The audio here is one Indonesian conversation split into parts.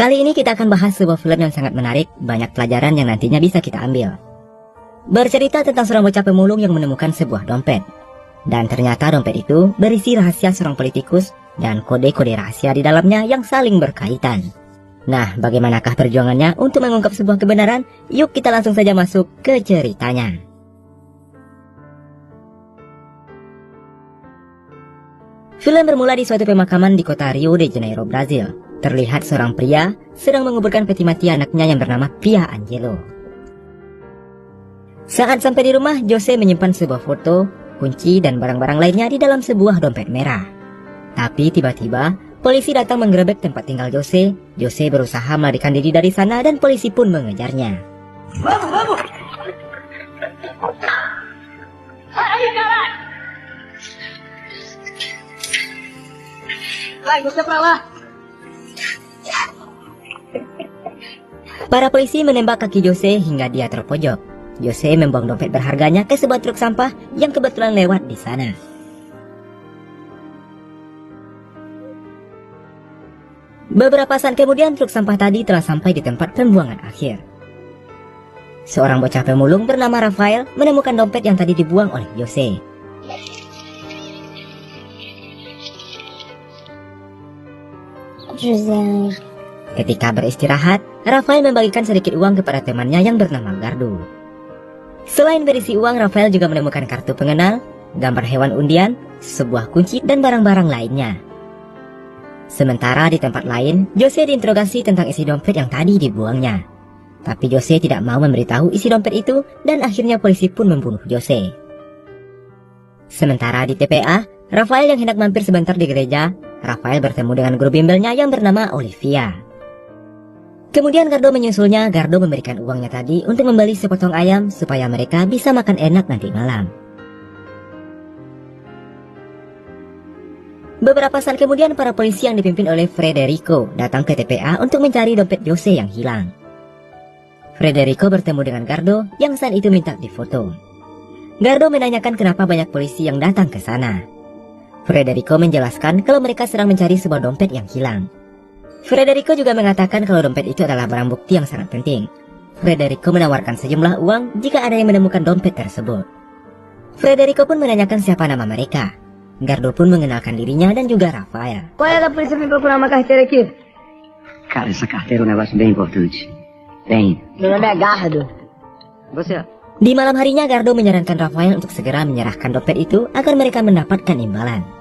Kali ini kita akan bahas sebuah film yang sangat menarik, banyak pelajaran yang nantinya bisa kita ambil. Bercerita tentang seorang bocah pemulung yang menemukan sebuah dompet. Dan ternyata dompet itu berisi rahasia seorang politikus dan kode-kode rahasia di dalamnya yang saling berkaitan. Nah, bagaimanakah perjuangannya untuk mengungkap sebuah kebenaran? Yuk kita langsung saja masuk ke ceritanya. Film bermula di suatu pemakaman di kota Rio de Janeiro, Brazil. Terlihat seorang pria sedang menguburkan peti mati anaknya yang bernama Pia Angelo. Saat sampai di rumah, Jose menyimpan sebuah foto, kunci, dan barang-barang lainnya di dalam sebuah dompet merah. Tapi tiba-tiba, polisi datang menggerebek tempat tinggal Jose. Jose berusaha melarikan diri dari sana dan polisi pun mengejarnya. Vamos! Aí, caralho! Vai, você pra lá! Para polisi menembak kaki Jose hingga dia terpojok. Jose membuang dompet berharganya ke sebuah truk sampah yang kebetulan lewat di sana. Beberapa saat kemudian truk sampah tadi telah sampai di tempat pembuangan akhir. Seorang bocah pemulung bernama Rafael menemukan dompet yang tadi dibuang oleh Jose. Ketika beristirahat, Rafael membagikan sedikit uang kepada temannya yang bernama Gardo. Selain berisi uang, Rafael juga menemukan kartu pengenal, gambar hewan undian, sebuah kunci, dan barang-barang lainnya. Sementara di tempat lain, Jose diinterogasi tentang isi dompet yang tadi dibuangnya. Tapi Jose tidak mau memberitahu isi dompet itu, dan akhirnya polisi pun membunuh Jose. Sementara di TPA, Rafael yang hendak mampir sebentar di gereja, Rafael bertemu dengan guru bimbelnya yang bernama Olivia. Kemudian Gardo menyusulnya. Gardo memberikan uangnya tadi untuk membeli sepotong ayam supaya mereka bisa makan enak nanti malam. Beberapa saat kemudian para polisi yang dipimpin oleh Frederico datang ke TPA untuk mencari dompet Jose yang hilang. Frederico bertemu dengan Gardo yang saat itu minta difoto. Gardo menanyakan kenapa banyak polisi yang datang ke sana. Frederico menjelaskan kalau mereka sedang mencari sebuah dompet yang hilang. Frederico juga mengatakan kalau dompet itu adalah barang bukti yang sangat penting. Frederico menawarkan sejumlah uang jika ada yang menemukan dompet tersebut. Frederico pun menanyakan siapa nama mereka. Gardo pun mengenalkan dirinya dan juga Rafael. Qual é a polícia vem procurar uma carteira aqui? Cara, essa carteira é um negócio bem importante. Bem. Meu nome é Gardo. Você? Di malam harinya Gardo menyarankan Rafael untuk segera menyerahkan dompet itu agar mereka mendapatkan imbalan.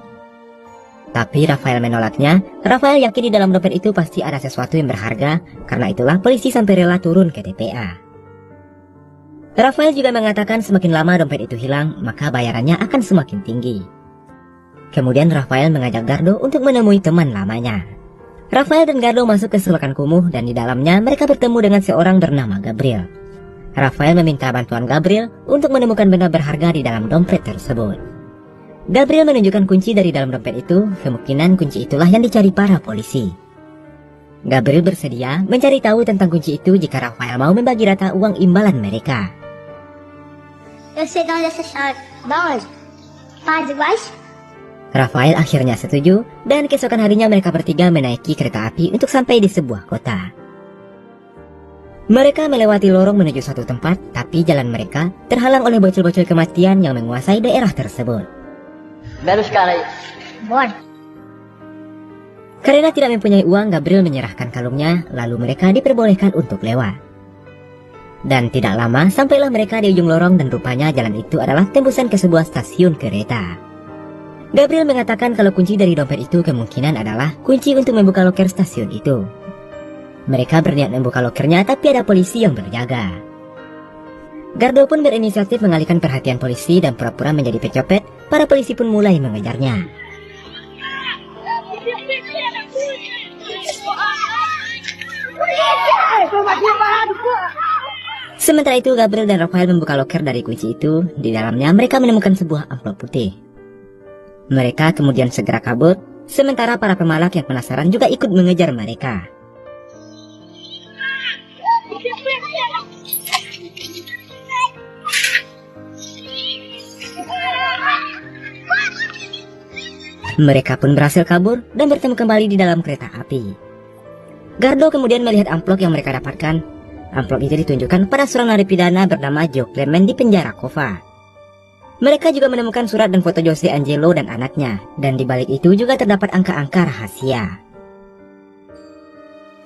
Tapi Rafael menolaknya. Rafael yakin di dalam dompet itu pasti ada sesuatu yang berharga. Karena itulah polisi sampai rela turun ke TPA. Rafael juga mengatakan semakin lama dompet itu hilang, maka bayarannya akan semakin tinggi. Kemudian Rafael mengajak Gardo untuk menemui teman lamanya. Rafael dan Gardo masuk ke selokan kumuh dan di dalamnya mereka bertemu dengan seorang bernama Gabriel. Rafael meminta bantuan Gabriel untuk menemukan benda berharga di dalam dompet tersebut. Gabriel menunjukkan kunci dari dalam dompet itu. Kemungkinan kunci itulah yang dicari para polisi. Gabriel bersedia mencari tahu tentang kunci itu jika Rafael mau membagi rata uang imbalan mereka. Eu sei de onde essa chave. Da onde? Faz iguais? Rafael akhirnya setuju dan keesokan harinya mereka bertiga menaiki kereta api untuk sampai di sebuah kota. Mereka melewati lorong menuju suatu tempat, tapi jalan mereka terhalang oleh bocil-bocil kematian yang menguasai daerah tersebut. Belos caras aí. Bora. Karena tidak mempunyai uang, Gabriel menyerahkan kalungnya, lalu mereka diperbolehkan untuk lewat. Dan tidak lama, sampailah mereka di ujung lorong dan rupanya jalan itu adalah tembusan ke sebuah stasiun kereta. Gabriel mengatakan kalau kunci dari dompet itu kemungkinan adalah kunci untuk membuka loker stasiun itu. Mereka berniat membuka lokernya, tapi ada polisi yang berjaga. Gardo pun berinisiatif mengalihkan perhatian polisi dan pura-pura menjadi pecopet. Para polisi pun mulai mengejarnya. Sementara itu Gabriel dan Rafael membuka loker dari kunci itu. Di dalamnya mereka menemukan sebuah amplop putih. Mereka kemudian segera kabur. Sementara para pemalak yang penasaran juga ikut mengejar mereka. Mereka pun berhasil kabur dan bertemu kembali di dalam kereta api. Gardo kemudian melihat amplop yang mereka dapatkan. Amplop itu ditunjukkan pada seorang narapidana bernama Joe Clement di penjara Kova. Mereka juga menemukan surat dan foto Jose Angelo dan anaknya, dan di balik itu juga terdapat angka-angka rahasia.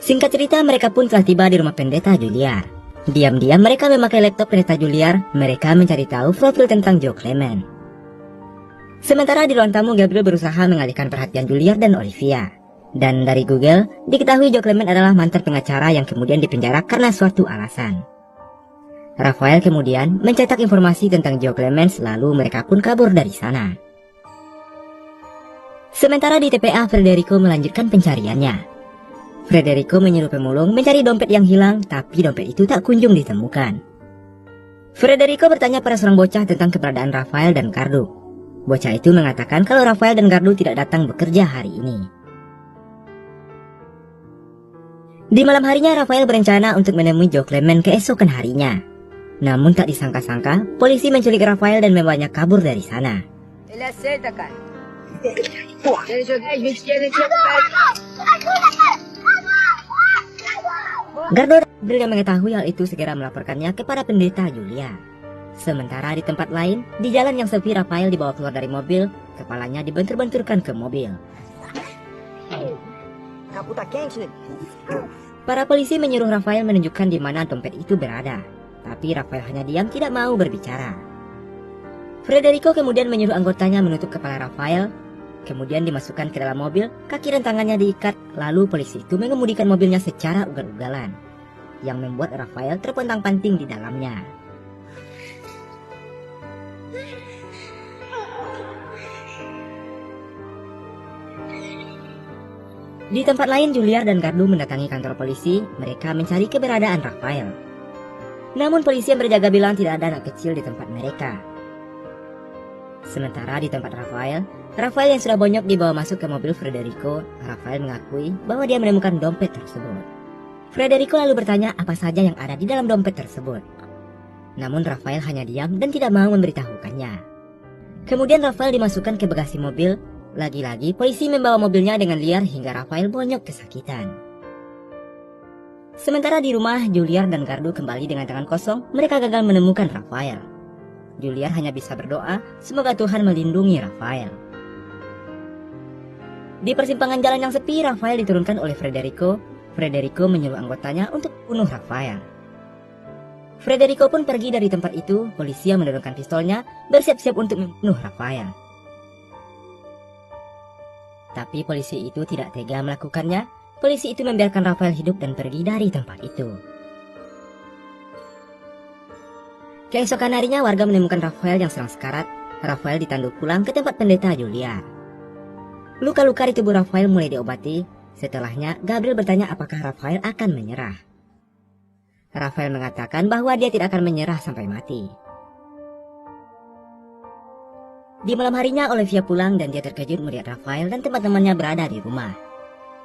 Singkat cerita, mereka pun telah tiba di rumah pendeta Juliar. Diam-diam mereka memakai laptop pendeta Juliar. Mereka mencari tahu profil tentang Joe Clement. Sementara di ruang tamu, Gabriel berusaha mengalihkan perhatian Juliar dan Olivia. Dan dari Google, diketahui Joe Clement adalah mantan pengacara yang kemudian dipenjara karena suatu alasan. Rafael kemudian mencetak informasi tentang Joe Clement, lalu mereka pun kabur dari sana. Sementara di TPA, Federico melanjutkan pencariannya. Federico menyuruh pemulung mencari dompet yang hilang, tapi dompet itu tak kunjung ditemukan. Federico bertanya pada seorang bocah tentang keberadaan Rafael dan Gardo. Bocah itu mengatakan kalau Rafael dan Gardo tidak datang bekerja hari ini. Di malam harinya, Rafael berencana untuk menemui Joe Clement keesokan harinya. Namun tak disangka-sangka, polisi menculik Rafael dan membawanya kabur dari sana. Gardo dan Gabriel yang mengetahui hal itu segera melaporkannya kepada pendeta Julia. Sementara di tempat lain, di jalan yang sepi, Rafael dibawa keluar dari mobil, kepalanya dibentur-benturkan ke mobil. Para polisi menyuruh Rafael menunjukkan di mana dompet itu berada, tapi Rafael hanya diam, tidak mau berbicara. Federico kemudian menyuruh anggotanya menutup kepala Rafael, kemudian dimasukkan ke dalam mobil, kaki dan tangannya diikat, lalu polisi itu mengemudikan mobilnya secara ugal-ugalan, yang membuat Rafael terpontang-panting di dalamnya. Di tempat lain, Juliar dan Gardo mendatangi kantor polisi. Mereka mencari keberadaan Rafael. Namun polisi yang berjaga bilang tidak ada anak kecil di tempat mereka. Sementara di tempat Rafael yang sudah bonyok dibawa masuk ke mobil Federico. Rafael mengakui bahwa dia menemukan dompet tersebut. Federico lalu bertanya apa saja yang ada di dalam dompet tersebut. Namun Rafael hanya diam dan tidak mau memberitahukannya. Kemudian Rafael dimasukkan ke bagasi mobil. Lagi-lagi polisi membawa mobilnya dengan liar hingga Rafael bonyok kesakitan. Sementara di rumah, Juliar dan Gardo kembali dengan tangan kosong. Mereka gagal menemukan Rafael. Juliar hanya bisa berdoa semoga Tuhan melindungi Rafael. Di persimpangan jalan yang sepi, Rafael diturunkan oleh Federico. Federico menyuruh anggotanya untuk bunuh Rafael. Federico pun pergi dari tempat itu. Polisi yang menurunkan pistolnya bersiap-siap untuk membunuh Rafael. Tapi polisi itu tidak tega melakukannya. Polisi itu membiarkan Rafael hidup dan pergi dari tempat itu. Keesokan harinya, warga menemukan Rafael yang sedang sekarat. Rafael ditandu pulang ke tempat pendeta Julia. Luka-luka di tubuh Rafael mulai diobati. Setelahnya, Gabriel bertanya apakah Rafael akan menyerah. Rafael mengatakan bahwa dia tidak akan menyerah sampai mati. Di malam harinya, Olivia pulang dan dia terkejut melihat Rafael dan teman-temannya berada di rumah.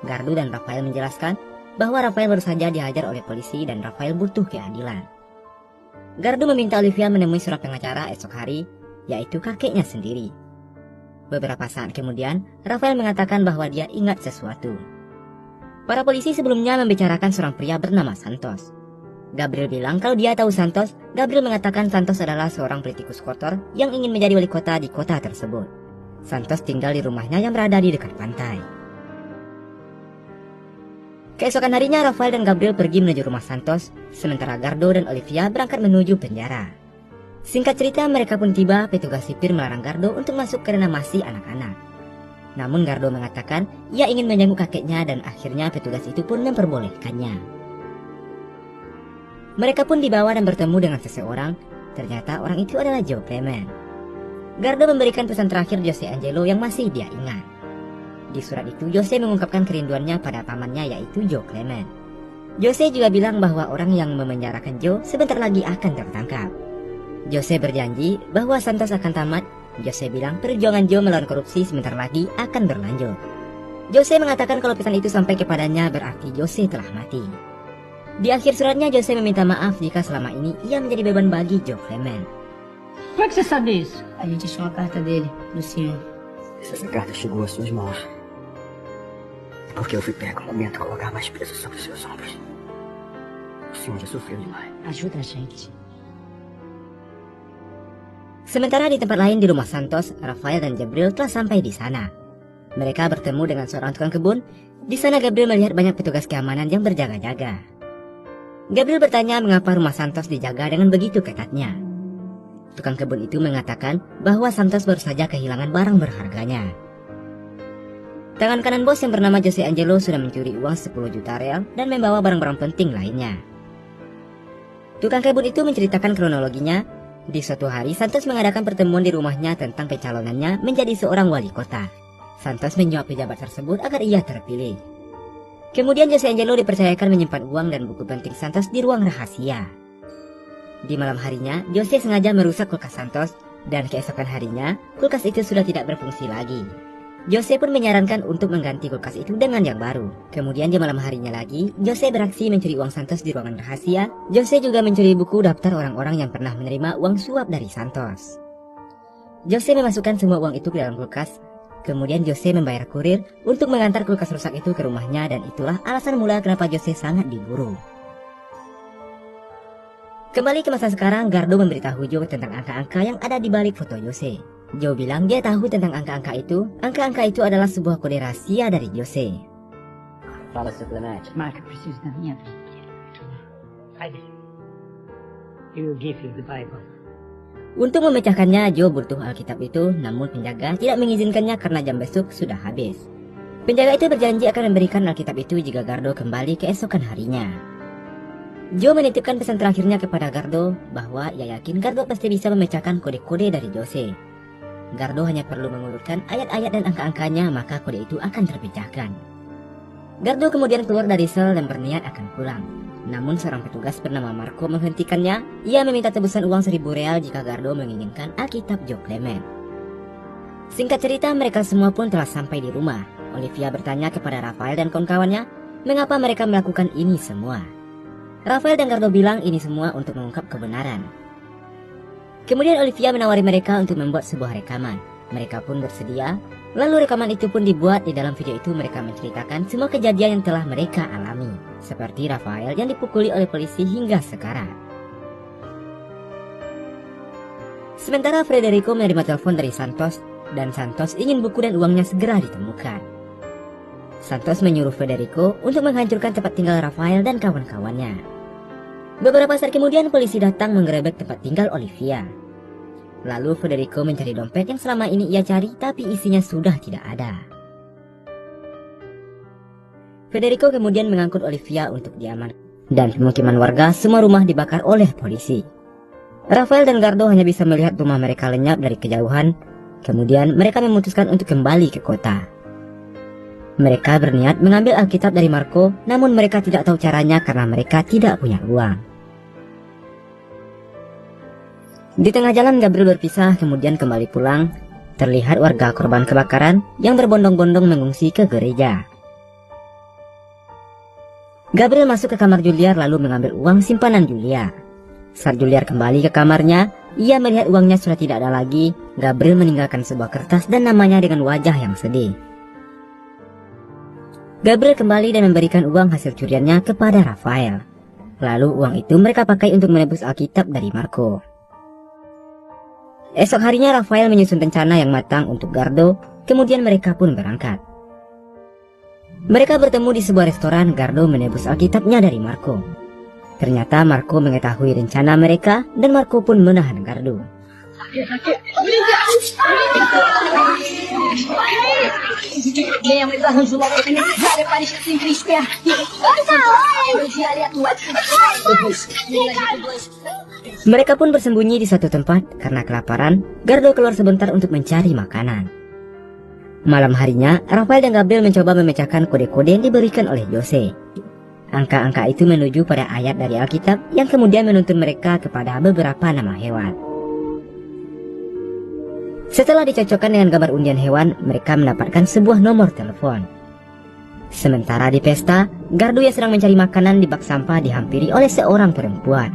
Gardo dan Rafael menjelaskan bahwa Rafael baru saja dihajar oleh polisi dan Rafael butuh keadilan. Gardo meminta Olivia menemui seorang pengacara esok hari, yaitu kakeknya sendiri. Beberapa saat kemudian, Rafael mengatakan bahwa dia ingat sesuatu. Para polisi sebelumnya membicarakan seorang pria bernama Santos. Gabriel bilang kalau dia tahu Santos. Gabriel mengatakan Santos adalah seorang politikus kotor yang ingin menjadi wali kota di kota tersebut. Santos tinggal di rumahnya yang berada di dekat pantai. Keesokan harinya, Rafael dan Gabriel pergi menuju rumah Santos, sementara Gardo dan Olivia berangkat menuju penjara. Singkat cerita, mereka pun tiba. Petugas sipir melarang Gardo untuk masuk karena masih anak-anak. Namun Gardo mengatakan ia ingin menjenguk kakeknya dan akhirnya petugas itu pun memperbolehkannya. Mereka pun dibawa dan bertemu dengan seseorang. Ternyata orang itu adalah Joe Clement. Gardo memberikan pesan terakhir Jose Angelo yang masih dia ingat. Di surat itu, Jose mengungkapkan kerinduannya pada pamannya yaitu Joe Clement. Jose juga bilang bahwa orang yang memenjarakan Joe sebentar lagi akan tertangkap. Jose berjanji bahwa Santos akan tamat. Jose bilang perjuangan Joe melawan korupsi sebentar lagi akan berlanjut. Jose mengatakan kalau pesan itu sampai kepadanya berarti Jose telah mati. Di akhir suratnya, Jose meminta maaf jika selama ini ia menjadi beban bagi Joe Clement. Como é que você sabe isso? A gente achou uma carta dele, do senhor. Essa carta chegou às suas mãos. Porque eu fui pego no momento de colocar mais peso sobre seus ombros. O senhor já sofreu demais. Ajuda a gente. Sementara di tempat lain di rumah Santos, Rafael dan Gabriel telah sampai di sana. Mereka bertemu dengan seorang tukang kebun. Di sana Gabriel melihat banyak petugas keamanan yang berjaga-jaga. Gabriel bertanya mengapa rumah Santos dijaga dengan begitu ketatnya. Tukang kebun itu mengatakan bahwa Santos baru saja kehilangan barang berharganya. Tangan kanan bos yang bernama Jose Angelo sudah mencuri uang 10 juta real dan membawa barang-barang penting lainnya. Tukang kebun itu menceritakan kronologinya. Di suatu hari, Santos mengadakan pertemuan di rumahnya tentang pencalonannya menjadi seorang wali kota. Santos menyuap pejabat tersebut agar ia terpilih. Kemudian Jose Angelo dipercayakan menyimpan uang dan buku penting Santos di ruang rahasia. Di malam harinya, Jose sengaja merusak kulkas Santos, dan keesokan harinya, kulkas itu sudah tidak berfungsi lagi. Jose pun menyarankan untuk mengganti kulkas itu dengan yang baru. Kemudian di malam harinya lagi, Jose beraksi mencuri uang Santos di ruangan rahasia. Jose juga mencuri buku daftar orang-orang yang pernah menerima uang suap dari Santos. Jose memasukkan semua uang itu ke dalam kulkas. Kemudian Jose membayar kurir untuk mengantar kulkas rusak itu ke rumahnya, dan itulah alasan mula kenapa Jose sangat diburu. Kembali ke masa sekarang, Gardo memberitahu Joe tentang angka-angka yang ada di balik foto Jose. Joe bilang dia tahu tentang angka-angka itu. Angka-angka itu adalah sebuah kode rahasia dari Jose. Fala, seu Clemente. Mark, eu preciso da minha Bíblia. Aí. Eu give you the Bible. Untuk memecahkannya, Joe butuh Alkitab itu, namun penjaga tidak mengizinkannya karena jam besok sudah habis. Penjaga itu berjanji akan memberikan Alkitab itu jika Gardo kembali keesokan harinya. Joe menitipkan pesan terakhirnya kepada Gardo bahwa ia yakin Gardo pasti bisa memecahkan kode-kode dari Jose. Gardo hanya perlu mengurutkan ayat-ayat dan angka-angkanya, maka kode itu akan terpecahkan. Gardo kemudian keluar dari sel dan berniat akan pulang. Namun seorang petugas bernama Marco menghentikannya. Ia meminta tebusan uang 1.000 real jika Gardo menginginkan Alkitab Joe Clement. Singkat cerita, mereka semua pun telah sampai di rumah. Olivia bertanya kepada Rafael dan kawan-kawannya mengapa mereka melakukan ini semua. Rafael dan Gardo bilang ini semua untuk mengungkap kebenaran. Kemudian Olivia menawari mereka untuk membuat sebuah rekaman. Mereka pun bersedia. Lalu rekaman itu pun dibuat. Di dalam video itu mereka menceritakan semua kejadian yang telah mereka alami. Seperti Rafael yang dipukuli oleh polisi hingga sekarang. Sementara Federico menerima telepon dari Santos. Dan Santos ingin buku dan uangnya segera ditemukan. Santos menyuruh Federico untuk menghancurkan tempat tinggal Rafael dan kawan-kawannya. Beberapa saat kemudian polisi datang menggerebek tempat tinggal Olivia. Lalu Federico mencari dompet yang selama ini ia cari tapi isinya sudah tidak ada. Federico kemudian mengangkut Olivia untuk diamankan. Dan pemukiman warga semua rumah dibakar oleh polisi. Rafael dan Gardo hanya bisa melihat rumah mereka lenyap dari kejauhan. Kemudian mereka memutuskan untuk kembali ke kota. Mereka berniat mengambil Alkitab dari Marco, namun mereka tidak tahu caranya karena mereka tidak punya uang. Di tengah jalan Gabriel berpisah kemudian kembali pulang. Terlihat warga korban kebakaran yang berbondong-bondong mengungsi ke gereja. Gabriel masuk ke kamar Juliar lalu mengambil uang simpanan Julia. Saat Juliar kembali ke kamarnya, ia melihat uangnya sudah tidak ada lagi. Gabriel meninggalkan sebuah kertas dan namanya dengan wajah yang sedih. Gabriel kembali dan memberikan uang hasil curiannya kepada Rafael. Lalu uang itu mereka pakai untuk menebus Alkitab dari Marco. Esok harinya Rafael menyusun rencana yang matang untuk Gardo, kemudian mereka pun berangkat. Mereka bertemu di sebuah restoran. Gardo menebus Alkitabnya dari Marco. Ternyata Marco mengetahui rencana mereka dan Marco pun menahan Gardo. Mereka pun bersembunyi di suatu tempat karena kelaparan. Gardo keluar sebentar untuk mencari makanan. Malam harinya, Rafael dan Gabriel mencoba memecahkan kode-kode yang diberikan oleh Jose. Angka-angka itu menuju pada ayat dari Alkitab yang kemudian menuntun mereka kepada beberapa nama hewan. Setelah dicocokkan dengan gambar undian hewan, mereka mendapatkan sebuah nomor telepon. Sementara di pesta, Gardo yang sedang mencari makanan di bak sampah dihampiri oleh seorang perempuan.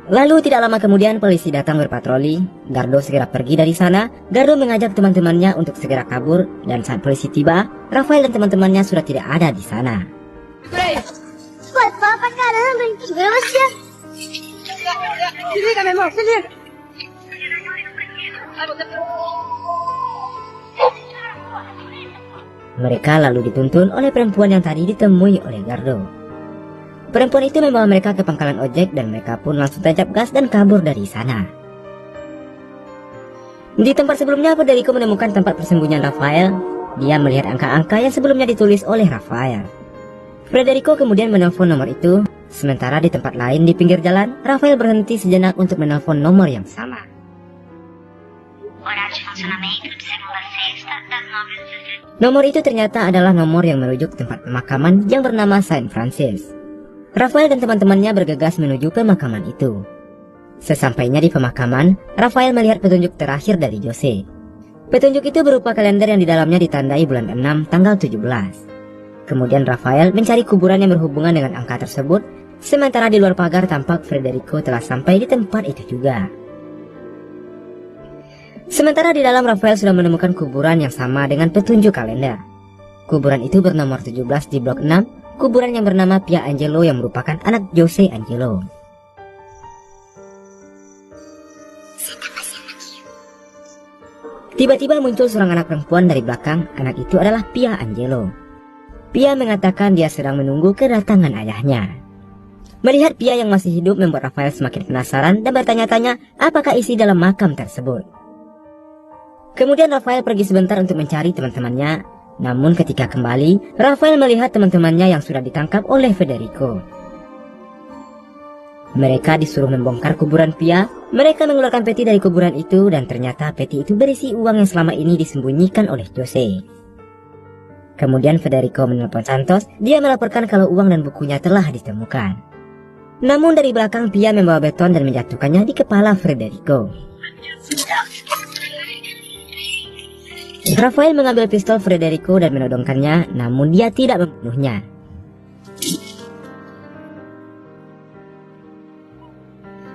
Lalu tidak lama kemudian polisi datang berpatroli. Gardo segera pergi dari sana. Gardo mengajak teman-temannya untuk segera kabur, dan saat polisi tiba, Rafael dan teman-temannya sudah tidak ada di sana. Ué, fala pra caramba, hein? Vê você. Desliga, meu irmão, se liga. Mereka lalu dituntun oleh perempuan yang tadi ditemui oleh Gardo. Perempuan itu membawa mereka ke pangkalan ojek dan mereka pun langsung tancap gas dan kabur dari sana. Di tempat sebelumnya, Federico menemukan tempat persembunyian Rafael. Dia melihat angka-angka yang sebelumnya ditulis oleh Rafael. Federico kemudian menelpon nomor itu. Sementara di tempat lain di pinggir jalan, Rafael berhenti sejenak untuk menelpon nomor yang sama. Nomor itu ternyata adalah nomor yang merujuk tempat pemakaman yang bernama Saint Francis. Rafael dan teman-temannya bergegas menuju pemakaman itu. Sesampainya di pemakaman, Rafael melihat petunjuk terakhir dari Jose. Petunjuk itu berupa kalender yang di dalamnya ditandai bulan 6 tanggal 17. Kemudian Rafael mencari kuburan yang berhubungan dengan angka tersebut, sementara di luar pagar tampak Federico telah sampai di tempat itu juga. Sementara di dalam, Rafael sudah menemukan kuburan yang sama dengan petunjuk kalender. Kuburan itu bernomor 17 di blok 6, kuburan yang bernama Pia Angelo yang merupakan anak Jose Angelo. Tiba-tiba muncul seorang anak perempuan dari belakang. Anak itu adalah Pia Angelo. Pia mengatakan dia sedang menunggu kedatangan ayahnya. Melihat Pia yang masih hidup membuat Rafael semakin penasaran dan bertanya-tanya apakah isi dalam makam tersebut. Kemudian Rafael pergi sebentar untuk mencari teman-temannya. Namun ketika kembali, Rafael melihat teman-temannya yang sudah ditangkap oleh Federico. Mereka disuruh membongkar kuburan Pia. Mereka mengeluarkan peti dari kuburan itu dan ternyata peti itu berisi uang yang selama ini disembunyikan oleh Jose. Kemudian Federico menelpon Santos. Dia melaporkan kalau uang dan bukunya telah ditemukan. Namun dari belakang Pia membawa beton dan menjatuhkannya di kepala Federico. Rafael mengambil pistol Federico dan menodongkannya, namun dia tidak membunuhnya.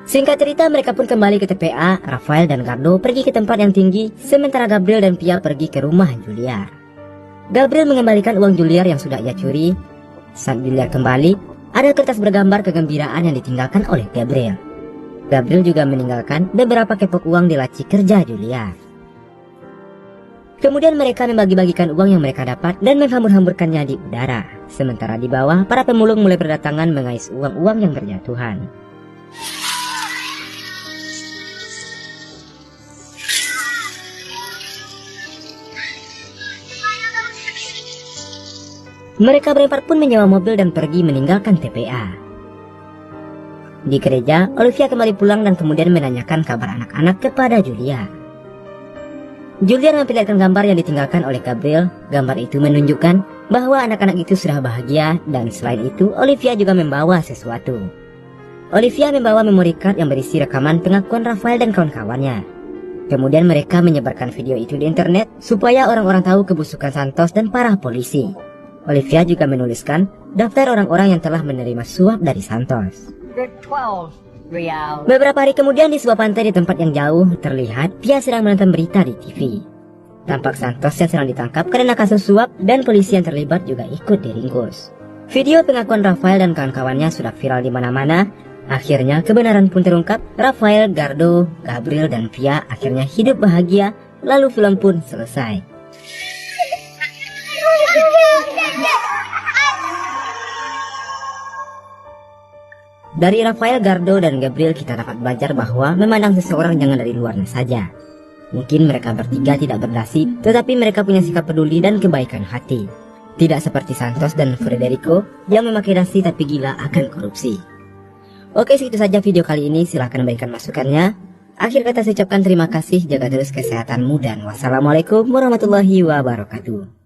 Singkat cerita, mereka pun kembali ke TPA. Rafael dan Gardo pergi ke tempat yang tinggi, sementara Gabriel dan Pia pergi ke rumah Julia. Gabriel mengembalikan uang Juliar yang sudah ia curi. Saat Juliar kembali, ada kertas bergambar kegembiraan yang ditinggalkan oleh Gabriel. Gabriel juga meninggalkan beberapa kepok uang di laci kerja Juliar. Kemudian mereka membagi-bagikan uang yang mereka dapat dan menghambur-hamburkannya di udara. Sementara di bawah, para pemulung mulai berdatangan mengais uang-uang yang berjatuhan. Mereka berempat pun menyewa mobil dan pergi meninggalkan TPA. Di gereja, Olivia kembali pulang dan kemudian menanyakan kabar anak-anak kepada Julia. Julia memperlihatkan gambar yang ditinggalkan oleh Gabriel. Gambar itu menunjukkan bahwa anak-anak itu sudah bahagia, dan selain itu Olivia juga membawa sesuatu. Olivia membawa memory card yang berisi rekaman pengakuan Rafael dan kawan-kawannya. Kemudian mereka menyebarkan video itu di internet supaya orang-orang tahu kebusukan Santos dan para polisi. Olivia juga menuliskan daftar orang-orang yang telah menerima suap dari Santos. Beberapa hari kemudian di sebuah pantai di tempat yang jauh, terlihat Pia sedang menonton berita di TV. Tampak Santos yang sedang ditangkap karena kasus suap dan polisi yang terlibat juga ikut diringkus. Video pengakuan Rafael dan kawan-kawannya sudah viral di mana-mana. Akhirnya kebenaran pun terungkap. Rafael, Gardo, Gabriel, dan Pia akhirnya hidup bahagia. Lalu film pun selesai. Dari Rafael, Gardo, dan Gabriel kita dapat belajar bahwa memandang seseorang jangan dari luarnya saja. Mungkin mereka bertiga tidak berdasi, tetapi mereka punya sikap peduli dan kebaikan hati. Tidak seperti Santos dan Federico yang memakai dasi tapi gila akan korupsi. Oke, segitu saja video kali ini. Silahkan berikan masukannya. Akhir kata saya ucapkan terima kasih, jaga terus kesehatanmu, dan wassalamualaikum warahmatullahi wabarakatuh.